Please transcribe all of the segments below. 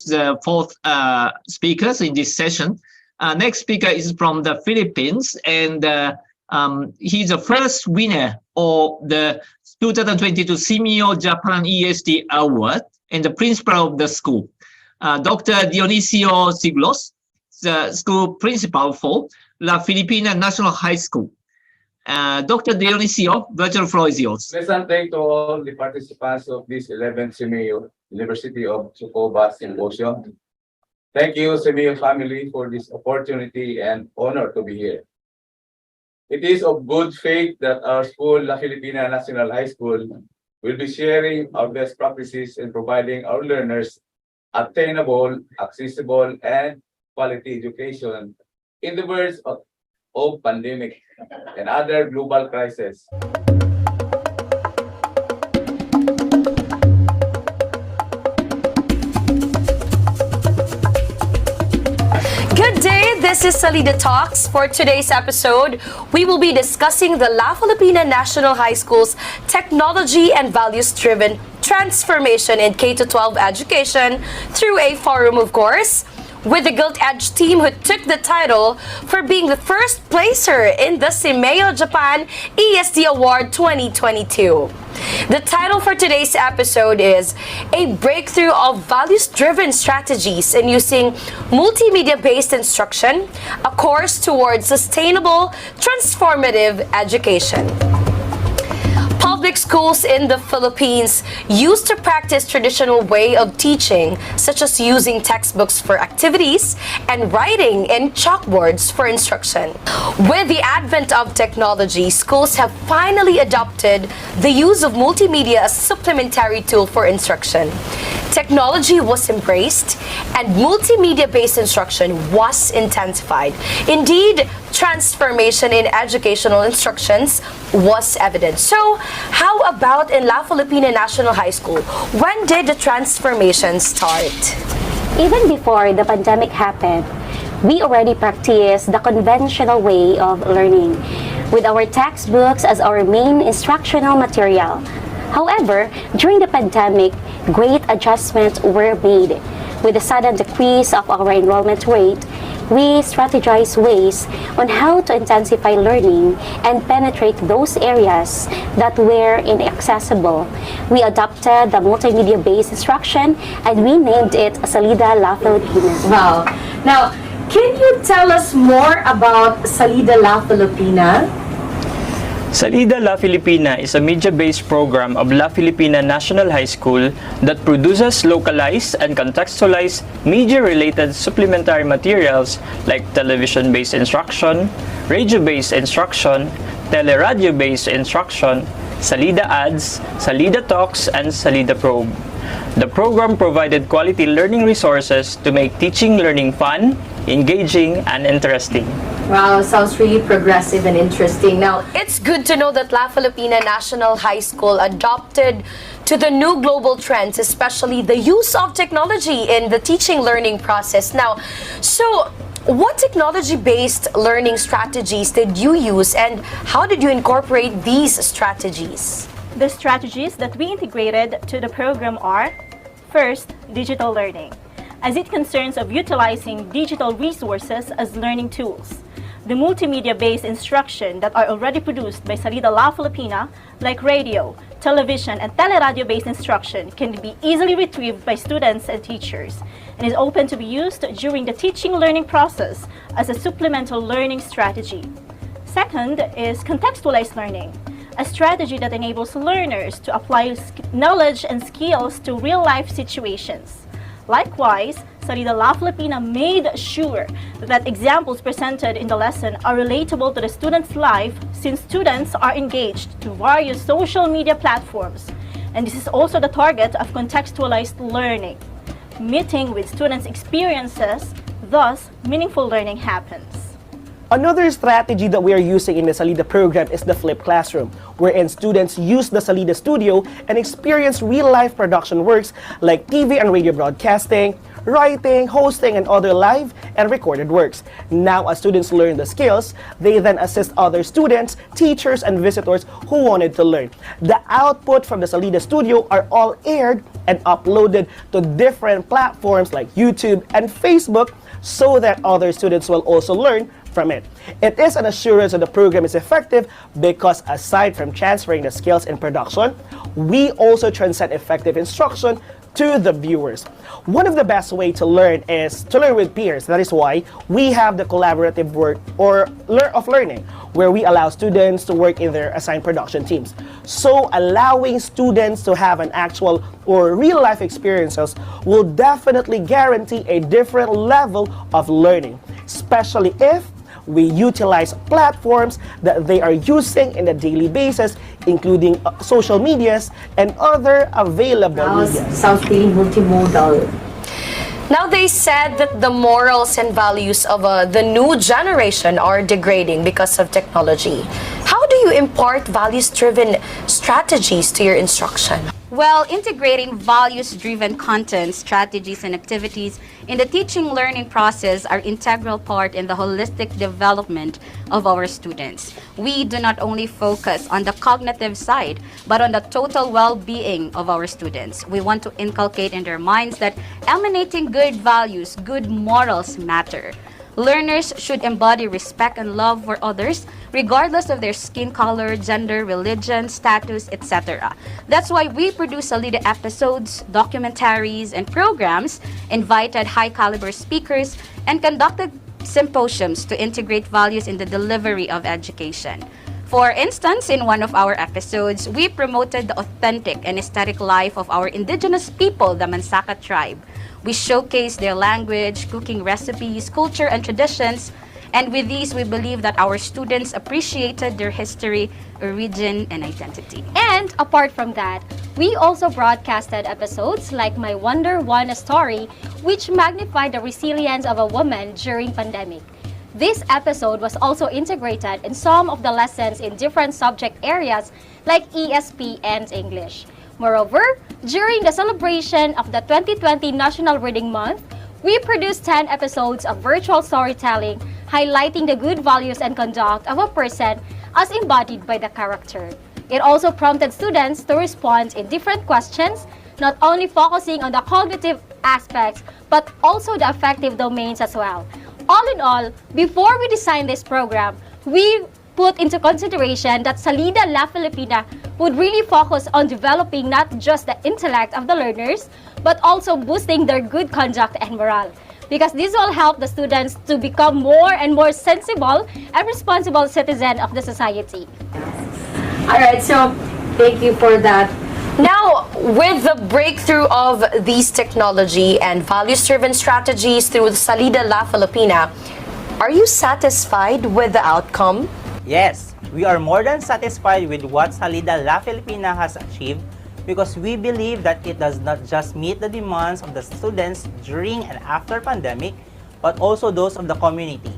the fourth speakers in this session. Next speaker is from the Philippines, and he's the first winner of the 2022 SEAMEO Japan ESD Award and the principal of the school. Dr. Dionisio Siglos, the school principal for La Filipina National High School. Dr. Dionisio, virtual floor is yours. Pleasant day to all the participants of this 11th SEAMEO University of Tsukuba Symposium. Thank you, SEAMEO family, for this opportunity and honor to be here. It is of good faith that our school, La Filipina National High School, will be sharing our best practices in providing our learners attainable, accessible, and quality education in the words of pandemic and other global crises. Good day, this is Salida Talks. For today's episode, we will be discussing the La Filipina National High School's technology and values-driven transformation in K-12 education through a forum, of course, with the Gilt Edge team who took the title for being the first placer in the SEAMEO Japan ESD Award 2022. The title for today's episode is A Breakthrough of Values-Driven Strategies in Using Multimedia-Based Instruction, a Course Towards Sustainable, Transformative Education. Public schools in the Philippines used to practice traditional way of teaching, such as using textbooks for activities and writing in chalkboards for instruction. With the advent of technology, schools have finally adopted the use of multimedia as a supplementary tool for instruction. Technology was embraced and multimedia-based instruction was intensified. Indeed, transformation in educational instructions was evident. So, how about in La Filipina National High School? When did the transformation start? Even before the pandemic happened, we already practiced the conventional way of learning, with our textbooks as our main instructional material. However, during the pandemic, great adjustments were made. With the sudden decrease of our enrollment rate, we strategized ways on how to intensify learning and penetrate those areas that were inaccessible. We adopted the multimedia-based instruction and we named it Salida La Filipina. Wow. Now, can you tell us more about Salida La Filipina? Salida La Filipina is a media-based program of La Filipina National High School that produces localized and contextualized media-related supplementary materials like television-based instruction, radio-based instruction, teleradio-based instruction, Salida Ads, Salida Talks, and Salida Probe. The program provided quality learning resources to make teaching learning fun, engaging, and interesting. Wow, sounds really progressive and interesting. Now, it's good to know that La Filipina National High School adopted to the new global trends, especially the use of technology in the teaching learning process. Now, so what technology-based learning strategies did you use and how did you incorporate these strategies? The strategies that we integrated to the program are, first, digital learning, as it concerns of utilizing digital resources as learning tools. The multimedia-based instruction that are already produced by Salida La Filipina, like radio, television, and teleradio-based instruction, can be easily retrieved by students and teachers, and is open to be used during the teaching learning process as a supplemental learning strategy. Second is contextualized learning, a strategy that enables learners to apply knowledge and skills to real-life situations. Likewise, Salida La Filipina made sure that examples presented in the lesson are relatable to the student's life, since students are engaged through various social media platforms. And this is also the target of contextualized learning. Meeting with students' experiences, thus meaningful learning happens. Another strategy that we are using in the Salida program is the flipped classroom, wherein students use the Salida studio and experience real-life production works like TV and radio broadcasting, writing, hosting, and other live and recorded works. Now, as students learn the skills, they then assist other students, teachers, and visitors who wanted to learn. The output from the Salida studio are all aired and uploaded to different platforms like YouTube and Facebook so that other students will also learn from it. It is an assurance that the program is effective because aside from transferring the skills in production, we also transcend effective instruction to the viewers. One of the best ways to learn is to learn with peers. That is why we have the collaborative work or of learning, where we allow students to work in their assigned production teams. So allowing students to have an actual or real life experiences will definitely guarantee a different level of learning, especially if we utilize platforms that they are using in a daily basis, including social medias and other available media. Sounds really multimodal. Now, they said that the morals and values of the new generation are degrading because of technology. How do you impart values-driven strategies to your instruction? Well, integrating values-driven content, strategies, and activities in the teaching-learning process are integral part in the holistic development of our students. We do not only focus on the cognitive side, but on the total well-being of our students. We want to inculcate in their minds that emanating good values, good morals matter. Learners should embody respect and love for others, regardless of their skin color, gender, religion, status, etc. That's why we produce Salida episodes, documentaries, and programs, invited high-caliber speakers, and conducted symposiums to integrate values in the delivery of education. For instance, in one of our episodes, we promoted the authentic and aesthetic life of our indigenous people, the Mansaka tribe. We showcase their language, cooking recipes, culture, and traditions. And with these, we believe that our students appreciated their history, origin, and identity. And apart from that, we also broadcasted episodes like My Wonder One Story, which magnified the resilience of a woman during pandemic. This episode was also integrated in some of the lessons in different subject areas like ESP and English. Moreover, during the celebration of the 2020 National Reading Month, we produced 10 episodes of virtual storytelling highlighting the good values and conduct of a person as embodied by the character. It also prompted students to respond in different questions, not only focusing on the cognitive aspects, but also the affective domains as well. All in all, before we designed this program, we put into consideration that Salida La Filipina would really focus on developing not just the intellect of the learners, but also boosting their good conduct and morale. Because this will help the students to become more and more sensible and responsible citizens of the society. Alright, so thank you for that. Now, with the breakthrough of these technology and values-driven strategies through Salida La Filipina, are you satisfied with the outcome? Yes, we are more than satisfied with what Salida La Filipina has achieved because we believe that it does not just meet the demands of the students during and after pandemic, but also those of the community.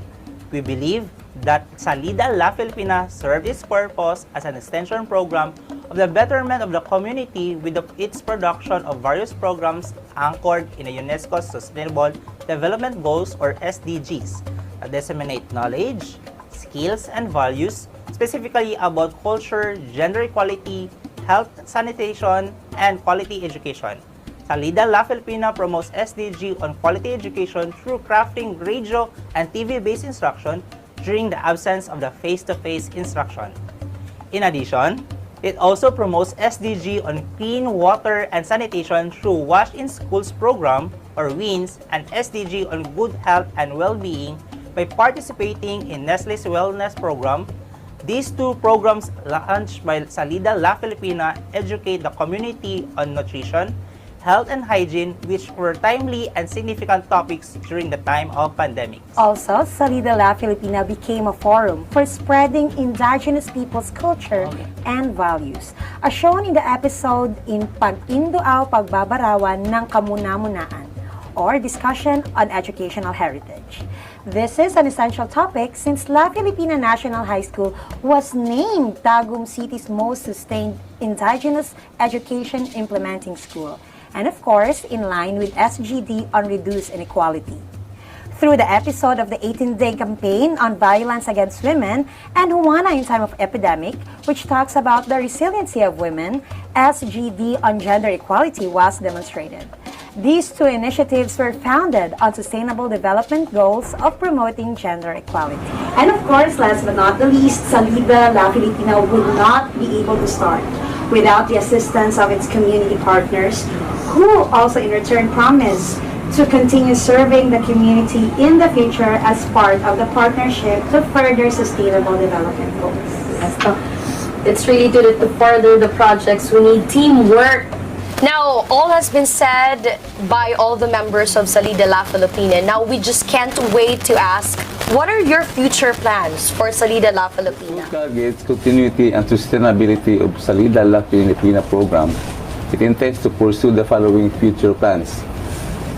We believe that Salida La Filipina served its purpose as an extension program of the betterment of the community with its production of various programs anchored in the UNESCO's Sustainable Development Goals or SDGs that disseminate knowledge, skills, and values specifically about culture, gender equality, health, sanitation, and quality education. Salida La Filipina promotes SDG on quality education through crafting radio and TV-based instruction during the absence of the face-to-face instruction. In addition, it also promotes SDG on clean water and sanitation through Wash in Schools program or WINS and SDG on good health and well-being by participating in Nestle's Wellness program. These two programs launched by Salida La Filipina educate the community on nutrition, health, and hygiene, which were timely and significant topics during the time of pandemic. Also, Salida La Filipina became a forum for spreading indigenous people's culture and values, as shown in the episode in Pag-Induaw Pagbabarawan ng Kamuna-Munaan, or Discussion on Educational Heritage. This is an essential topic since La Filipina National High School was named Tagum City's most sustained indigenous education implementing school. and of course, in line with SGD on reduced inequality. Through the episode of the 18-day campaign on violence against women and Juana in time of epidemic, which talks about the resiliency of women, SGD on gender equality was demonstrated. These two initiatives were founded on Sustainable Development Goals of promoting gender equality. And of course, last but not the least, Salida La Filipina would not be able to start without the assistance of its community partners, who also in return promise to continue serving the community in the future as part of the partnership to further sustainable development goals. It's really to further the projects, we need teamwork. Now, all has been said by all the members of Salida La Filipina. Now, we just can't wait to ask, what are your future plans for Salida La Filipina? To target continuity and sustainability of Salida La Filipina program, it intends to pursue the following future plans: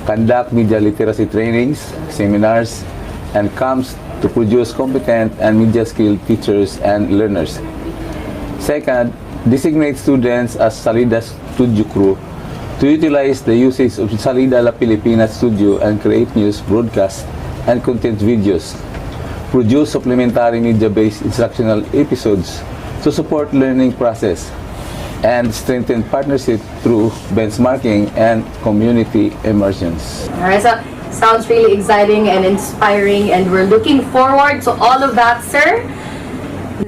conduct media literacy trainings, seminars, and camps to produce competent and media-skilled teachers and learners. Second, designate students as Salida Studio Crew to utilize the usage of Salida La Filipina Studio and create news, broadcasts, and content videos. Produce supplementary media-based instructional episodes to support learning process, and strengthen partnership through benchmarking and community immersions. All right, so sounds really exciting and inspiring, and we're looking forward to all of that, sir.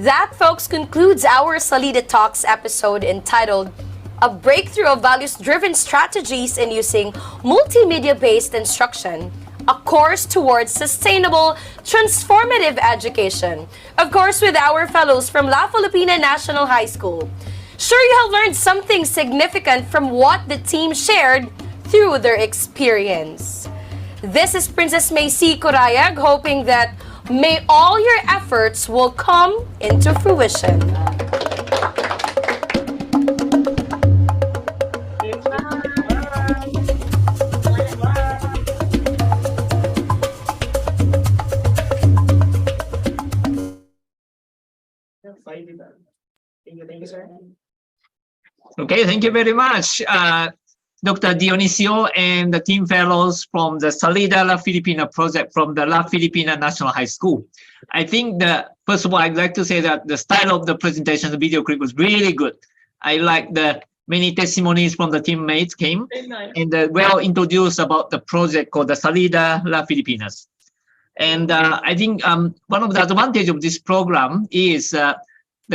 That, folks, concludes our Salida Talks episode entitled A Breakthrough of Values-Driven Strategies in Using Multimedia-Based Instruction, a course towards sustainable, transformative education. Of course, with our fellows from La Filipina National High School. Sure, you have learned something significant from what the team shared through their experience. This is Princess Macy Corayag, hoping that may all your efforts will come into fruition. Thank you, sir. Okay, thank you very much, Dr. Dionisio and the team fellows from the Salida La Filipina project from the La Filipina National High School. I think first of all, I'd like to say that the style of the presentation, the video clip was really good. I like the many testimonies from the teammates came and well introduced about the project called the Salida La Filipinas. And I think one of the advantages of this program is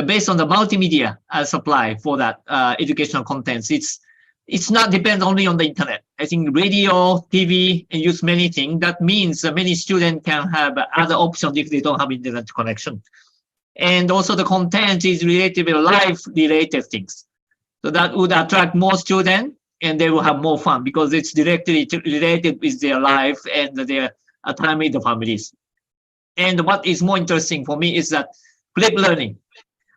based on the multimedia supply for that educational contents. It's not depend only on the internet. I think radio, TV, and use many things. That means many students can have other options if they don't have internet connection. And also the content is related with life-related things. So that would attract more students and they will have more fun because it's directly related with their life and their time with the families. And what is more interesting for me is that flip learning.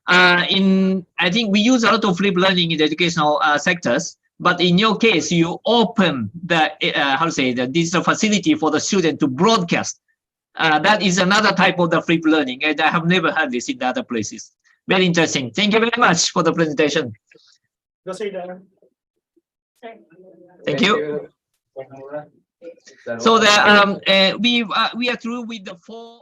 I think we use a lot of flip learning in the educational sectors, but in your case, you open the the digital facility for the student to broadcast. That is another type of the flip learning, and I have never had this in the other places. Very interesting. Thank you very much for the presentation. Thank you. So we are through with the 4